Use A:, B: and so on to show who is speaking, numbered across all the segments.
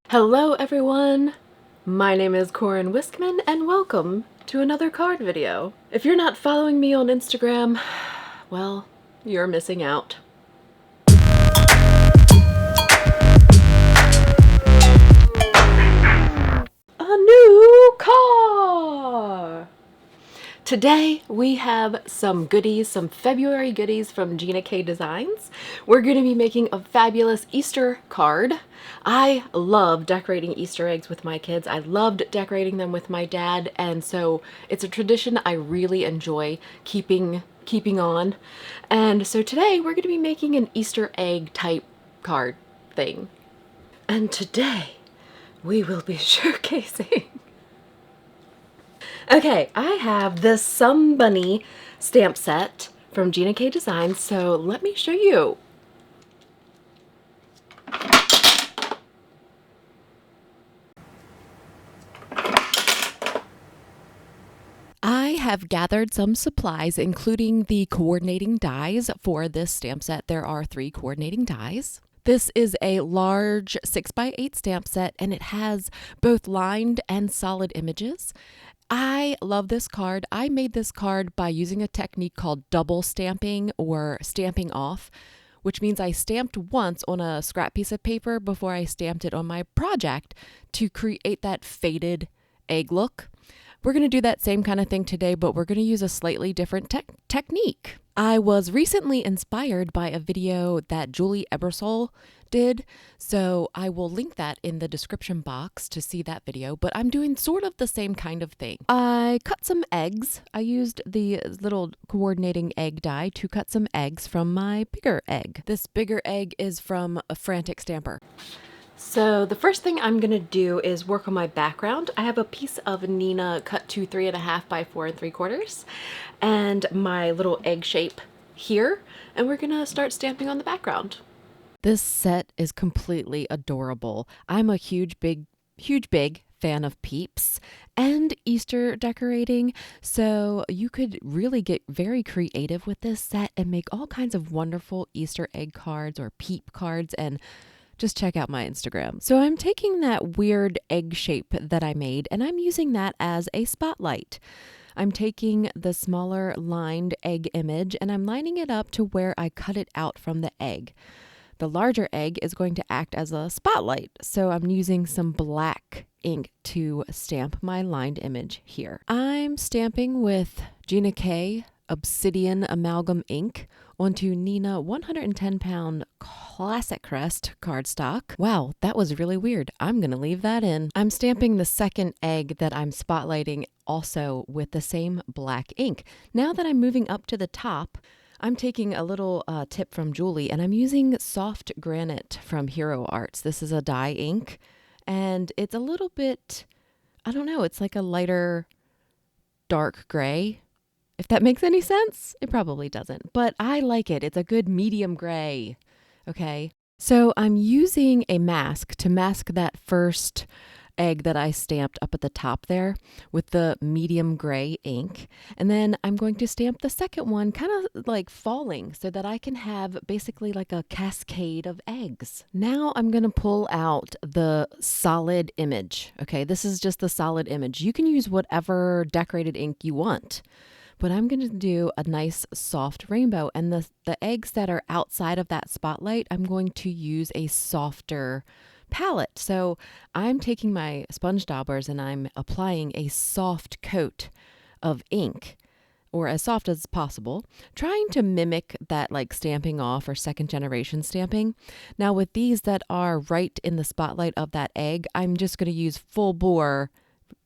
A: Hello everyone! My name is Koren Wiskman and welcome to another card video. If you're not following me on Instagram, well, you're missing out. A new car! Today we have some goodies, some February goodies from Gina K Designs. We're going to be making a fabulous Easter card. I love decorating Easter eggs with my kids. I loved decorating them with my dad, and so it's a tradition I really enjoy keeping on. And so today we're going to be making an Easter egg type card thing. And today we will be showcasing okay, I have this Some Bunny stamp set from Gina K Designs, so let me show you. I have gathered some supplies, including the coordinating dies for this stamp set. There are 3 coordinating dies. This is a large 6x8 stamp set, and it has both lined and solid images. I love this card. I made this card by using a technique called double stamping or stamping off, which means I stamped once on a scrap piece of paper before I stamped it on my project to create that faded egg look. We're going to do that same kind of thing today, but we're going to use a slightly different technique. I was recently inspired by a video that Julie Ebersole did, so I will link that in the description box to see that video, but I'm doing sort of the same kind of thing. I cut some eggs. I used the little coordinating egg die to cut some eggs from my bigger egg. This bigger egg is from a Frantic Stamper. So the first thing I'm going to do is work on my background. I have a piece of Neenah cut to 3.5 by 4 3/4 and my little egg shape here, and we're going to start stamping on the background. This set is completely adorable. I'm a huge big fan of Peeps and Easter decorating, so you could really get very creative with this set and make all kinds of wonderful Easter egg cards or peep cards, and just check out my Instagram. So I'm taking that weird egg shape that I made and I'm using that as a spotlight. I'm taking the smaller lined egg image and I'm lining it up to where I cut it out from the egg. The larger egg is going to act as a spotlight, so I'm using some black ink to stamp my lined image here. I'm stamping with Gina K Obsidian Amalgam ink onto Neenah 110-pound classic Crest cardstock. Wow, that was really weird. I'm gonna leave that in. I'm stamping the second egg that I'm spotlighting also with the same black ink. Now that I'm moving up to the top, I'm taking a little tip from Julie, and I'm using soft granite from Hero Arts. This is a dye ink, and it's a little bit, I don't know, it's like a lighter dark gray. If that makes any sense, it probably doesn't, but I like it. It's a good medium gray, okay? So I'm using a mask to mask that first egg that I stamped up at the top there with the medium gray ink. And then I'm going to stamp the second one kind of like falling so that I can have basically like a cascade of eggs. Now I'm going to pull out the solid image, okay? This is just the solid image. You can use whatever decorated ink you want, but I'm going to do a nice soft rainbow, and the eggs that are outside of that spotlight, I'm going to use a softer palette. So I'm taking my sponge daubers and I'm applying a soft coat of ink, or as soft as possible, trying to mimic that like stamping off or second generation stamping. Now with these that are right in the spotlight of that egg, I'm just going to use full bore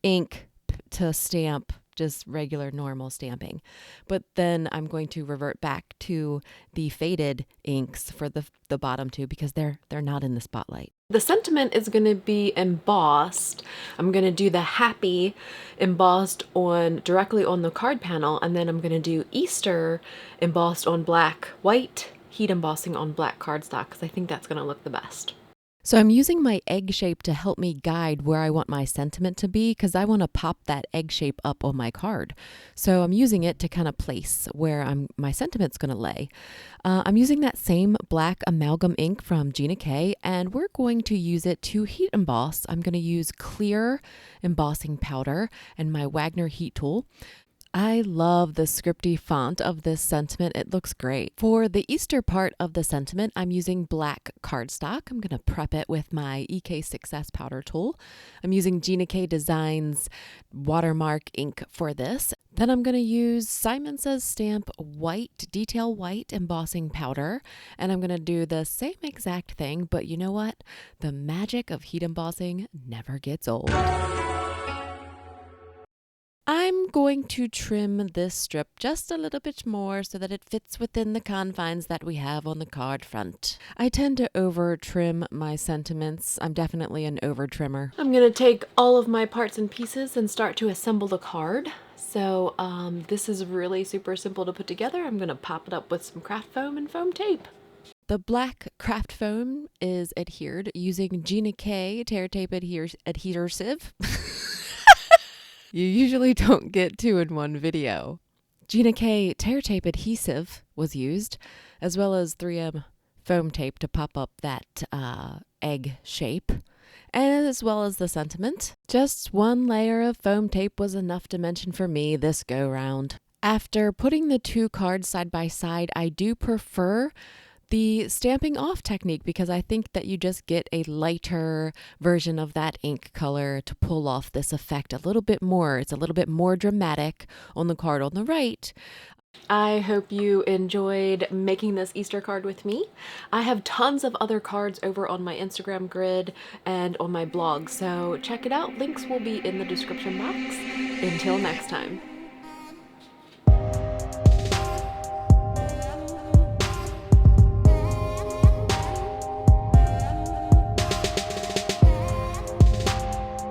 A: ink to stamp just regular normal stamping. But then I'm going to revert back to the faded inks for the bottom two because they're not in the spotlight. The sentiment is going to be embossed. I'm going to do the happy embossed directly on the card panel, and then I'm going to do Easter embossed on black white, heat embossing on black cardstock, because I think that's going to look the best. So I'm using my egg shape to help me guide where I want my sentiment to be because I want to pop that egg shape up on my card. So I'm using it to kind of place where my sentiment's going to lay. I'm using that same black amalgam ink from Gina K, and we're going to use it to heat emboss. I'm going to use clear embossing powder and my Wagner heat tool. I love the scripty font of this sentiment. It looks great. For the Easter part of the sentiment, I'm using black cardstock. I'm going to prep it with my EK6S powder tool. I'm using Gina K Designs Watermark ink for this. Then I'm going to use Simon Says Stamp white, detail white embossing powder. And I'm going to do the same exact thing, but you know what? The magic of heat embossing never gets old. I'm going to trim this strip just a little bit more so that it fits within the confines that we have on the card front. I tend to over trim my sentiments. I'm definitely an over trimmer. I'm going to take all of my parts and pieces and start to assemble the card. So this is really super simple to put together. I'm going to pop it up with some craft foam and foam tape. The black craft foam is adhered using Gina K Tear Tape Adhesive. You usually don't get two in one video. Gina K Tear Tape Adhesive was used, as well as 3M foam tape to pop up that egg shape, and as well as the sentiment. Just one layer of foam tape was enough dimension for me this go round. After putting the two cards side by side, I do prefer the stamping off technique because I think that you just get a lighter version of that ink color to pull off this effect a little bit more. It's a little bit more dramatic on the card on the right. I hope you enjoyed making this Easter card with me. I have tons of other cards over on my Instagram grid and on my blog, so check it out. Links will be in the description box. Until next time.